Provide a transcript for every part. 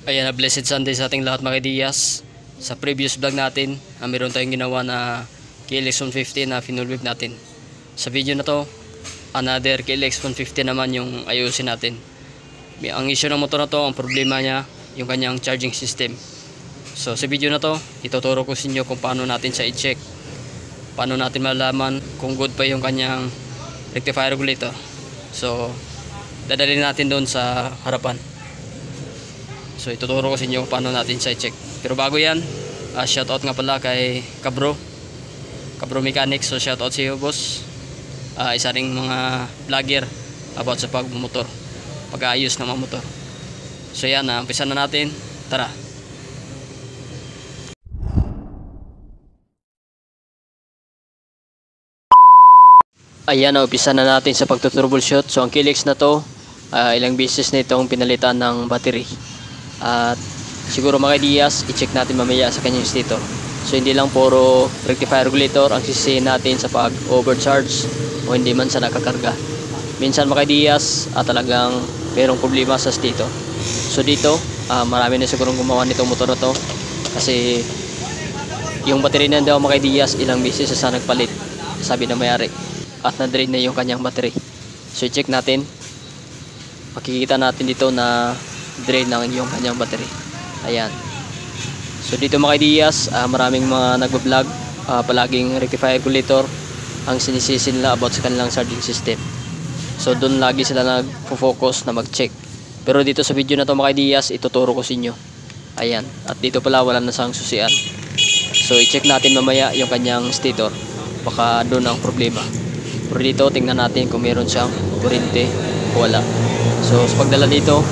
Ayan na, blessed Sunday sa ating lahat mga Diyas. Sa previous vlog natin, meron tayong ginawa na KLX 150 na fuel whip natin. Sa video na to, another KLX 150 naman yung ayusin natin. Ang issue ng motor na to, ang problema niya, yung kanyang charging system. So sa video na to, ituturo ko sa inyo kung paano natin siya i-check. Paano natin malaman kung good pa yung kanyang rectifier regulator. So dadalhin natin doon sa harapan. So ituturo ko sa inyo paano natin siya i-check. Pero bago yan, shoutout nga pala kay Cabro Mechanics. So shoutout sa iyo boss. Isa ring mga vlogger about sa pagmumotor, pag-aayos ng mga motor. So yan, umpisa na natin. Tara. Ayan, umpisa na natin sa pagtutroubleshoot. So ang KLX na to, ilang beses na itong pinalitan ng battery. At siguro mga Diyas, i-check natin mamaya sa kanyang stator. So hindi lang puro rectifier regulator ang sisihin natin sa pag overcharge o hindi man sa nakakarga. Minsan mga Diyas, talagang merong problema sa stator. So dito, marami na sigurong gumawa nitong motor na to, kasi yung battery na daw mga Diyas, ilang beses sa nagpalit, sabi na may-ari, at na-drain na yung kanyang battery. So i-check natin, makikita natin dito na drain ng yung kanyang battery. Ayan. So dito mga Diyas, maraming mga nagbablog, palaging rectifier regulator ang sinisisi nila about sa kanilang charging system. So doon lagi sila nagfo-focus na mag-check. Pero dito sa video na to mga Diyas, ituturo ko sa inyo. Ayan. At dito pala wala na sang susian. So i-check natin mamaya yung kanyang stator. Baka doon ang problema. Pero dito tingnan natin kung meron siyang kurente o wala. So sa pagdala dito,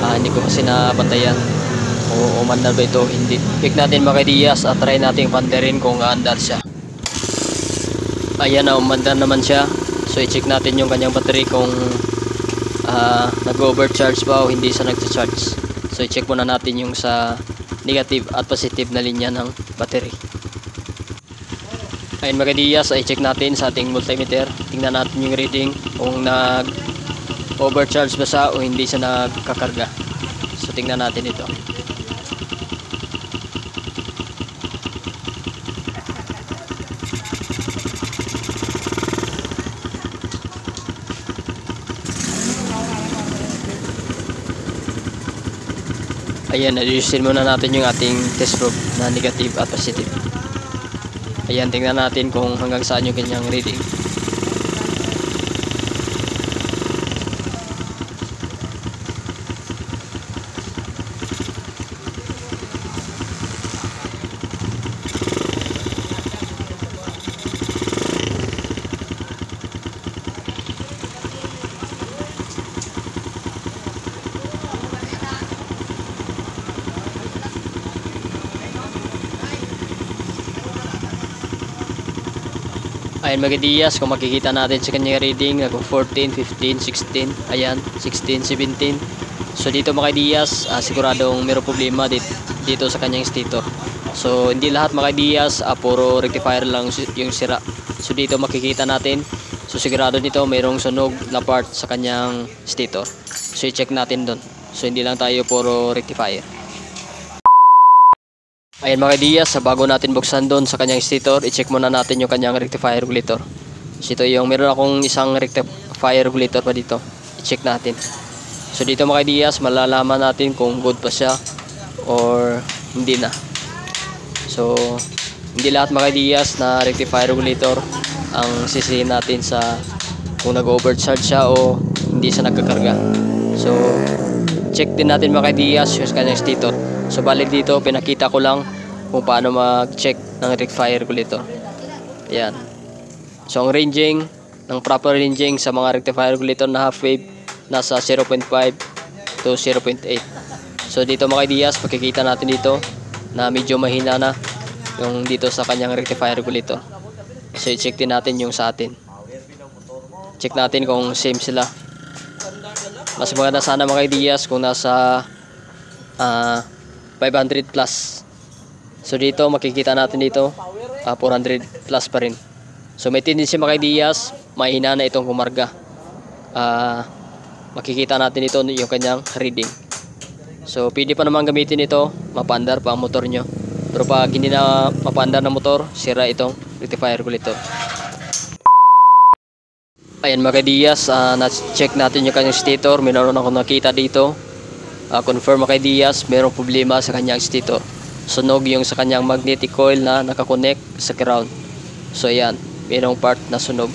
hindi ko kasi nabantayan o umandar ba ito, hindi. Check natin mga Diyas at try natin pandarin kung aandar siya. Ayan na, umandar naman siya. So i-check natin yung kanyang battery kung nag-overcharge ba o hindi siya nag-charge. So i-check muna natin yung sa negative at positive na linya ng battery. Ayun mga Diyas, i-check natin sa ating multimeter. Tingnan natin yung reading kung overcharge ba siya o hindi siya nagkakarga. So tingnan natin ito. Ayan, adjustin muna natin yung ating test probe na negative at positive. Ayan, tingnan natin kung hanggang saan yung kanyang reading. Ayan mga Diyas, kung makikita natin sa kanyang reading, nag 14, 15, 16, ayan, 16, 17. So dito mga Diyas, siguradong mayroong problema dito sa kanyang stator. So hindi lahat mga Diyas, puro rectifier lang yung sira. So dito makikita natin, so sigurado nito mayroong sunog na part sa kanyang stator. So i-check natin doon. So hindi lang tayo puro rectifier. Ayan mga Diyas, bago natin buksan doon sa kanyang stator, i-check muna natin yung kanyang rectifier regulator. So ito yung, meron akong isang rectifier regulator pa dito. I-check natin. So dito mga Diyas, malalaman natin kung good pa siya or hindi na. So hindi lahat mga Diyas na rectifier regulator ang sisihin natin sa kung nag-overcharge siya o hindi siya nagkakarga. So check din natin mga Diyas yung kanyang stator. So bali dito pinakita ko lang kung paano mag-check ng rectifier regulator. Ayan. So ang ranging, ng proper ranging sa mga rectifier regulator na half wave nasa 0.5 to 0.8. So dito mga Diyas, makikita natin dito na medyo mahina na yung dito sa kanyang rectifier regulator. So i-check din natin yung sa atin. Check natin kung same sila. Mas maganda sana mga Diyas kung nasa 500 plus. So dito makikita natin dito 400 plus pa rin. So may tendency mga Diyas, mahina na itong kumarga. Makikita natin ito yung kanyang reading. So pwede pa naman gamitin ito, mapandar pa ang motor nyo. Pero pag hindi na mapandar na motor, sira itong rectifier regulator. Ayan mga Diaz, na-check natin yung kanyang stator. Meron ako nakita dito. Confirm mga Diaz, mayroong problema sa kanyang stator. Sunog yung sa kanyang magnetic coil na nakakonect sa ground. So ayan, mayroong part na sunog.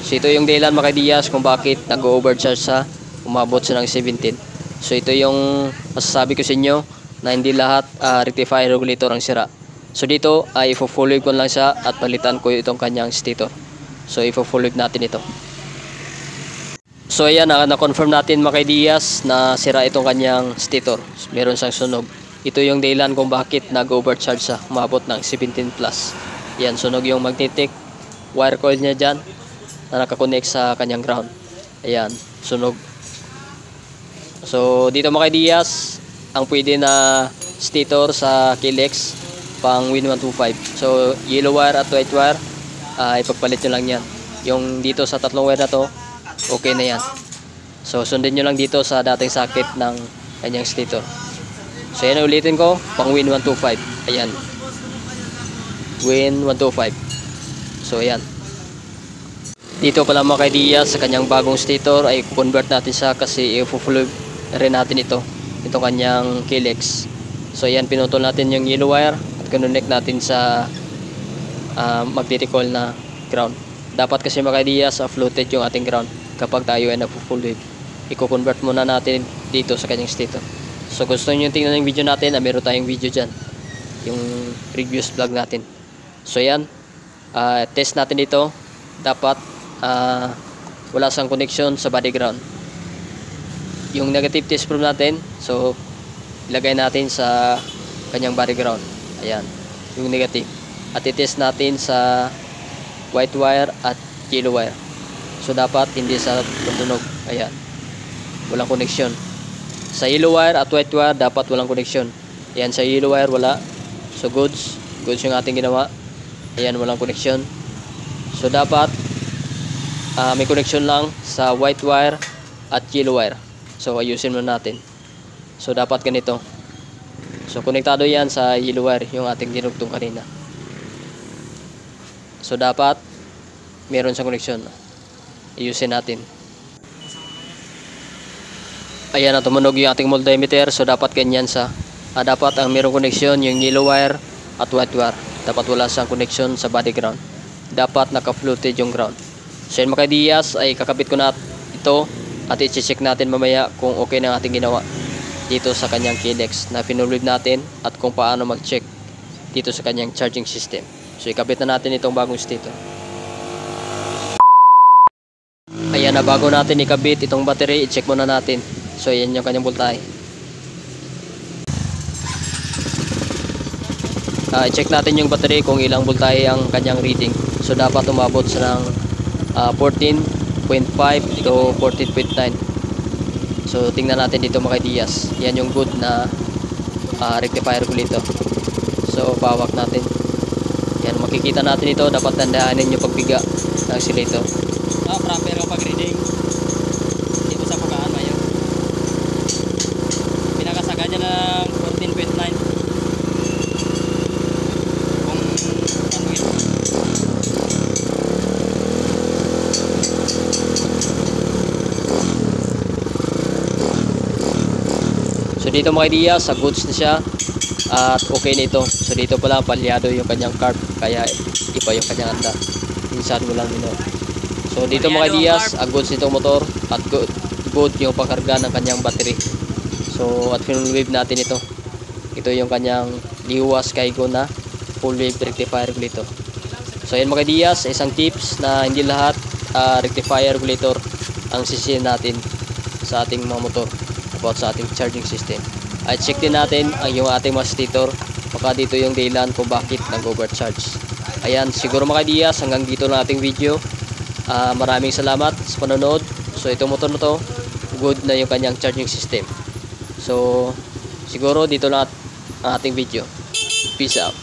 So ito yung dahilan mga Diaz kung bakit nag-overcharge sa umabot siya ng 17. So ito yung masasabi ko sa inyo na hindi lahat rectifier regulator ang sira. So dito ay i-full wave ko lang siya at palitan ko itong kanyang stator. So i-full wave natin ito. So ayan, na-confirm natin mga Diaz na sira itong kanyang stator. Meron siyang sunog. Ito yung dahilan kung bakit nag-overcharge siya, umabot ng 17 plus. Yan, sunog yung magnetic wire coil niya dyan na nakakonect sa kanyang ground. Ayan, sunog. So dito mga Diaz, ang pwede na stator sa Kilex pang Win 125. So yellow wire at white wire, ipagpalit nyo lang yan. Yung dito sa tatlong wire na to, okay na yan. So sundin nyo lang dito sa dating socket ng kanyang stator. So yan, ulitin ko, pang Win 125. Ayan, Win 125. So ayan, dito pala mga Diaz, sa kanyang bagong stator ay convert natin siya kasi i-full rin natin itong kanyang Kilex. So ayan, pinutol natin yung yellow wire at connect natin sa magnetic coil na ground. Dapat kasi mga Diaz, floated yung ating ground kapag tayo ay nagpo-full wave. I-convert muna natin dito sa kanyang stator. So gusto nyo tingnan yung video natin, meron tayong video dyan, yung previous vlog natin. So yan, test natin dito. Dapat wala sang connection sa body ground. Yung negative test probe natin, so ilagay natin sa kanyang body ground. Ayan, yung negative. At i-test natin sa white wire at yellow wire. So dapat hindi sa tunog. Ayan, walang connection. Sa yellow wire at white wire dapat walang connection. Ayan, sa yellow wire wala. So goods yung ating ginawa. Ayan, walang connection. So dapat may connection lang sa white wire at yellow wire. So ayusin muna natin. So dapat ganito. So konektado yan sa yellow wire, yung ating dinugtong kanina. So dapat meron sa connection. Ayusin natin. Ayan, na tumunog yung ating multimeter. So dapat ganyan sa dapat ang merong connection yung yellow wire at white wire. Dapat wala siyang connection sa body ground. Dapat naka-floated yung ground. So yun mga Diaz, ay kakabit ko na ito at i-check natin mamaya kung okay na ating ginawa dito sa kanyang Kilex na pinulib natin at kung paano mag-check dito sa kanyang charging system. So ikabit na natin itong bagong stator. Ayan, na bago natin ikabit itong battery, i-check muna natin. So ayan yung kanyang voltahe. I-check natin yung battery kung ilang voltahe ang kanyang reading. So dapat umabot sa ng 14.5 to 14.9. So tingnan natin dito mga Diaz. Yan yung good na rectifier regulator. So pawak natin. Yan, makikita natin ito. Dapat tandaanin yung pagbiga ng oscillator. Proper yung pag-reading dito sa bukaan mayo. Pinakasaga niya ng 14.9 kung panwil. So dito mga Diaz, sa goods na siya at okay na ito. So dito pala palyado yung kanyang carb, kaya iba yung kanyang anda. Minsan mo lang minor. So dito mga Diaz, goods nitong motor at good yung pagkarga ng kanyang battery. So at full wave natin ito. Ito yung kanyang Liwa Skygo na full wave rectifier regulator. So ayan mga Diaz, isang tips na hindi lahat rectifier regulator ang sisihin natin sa ating mga motor about sa ating charging system. At check din natin ang yung ating mga stator, baka dito yung dahilan kung bakit nag-overcharge. Ayan, siguro mga Diaz, hanggang dito lang ating video. Maraming salamat sa panonood. So itong motor na to, good na yung kanyang charging system. So siguro dito lang ang ating video. Peace out.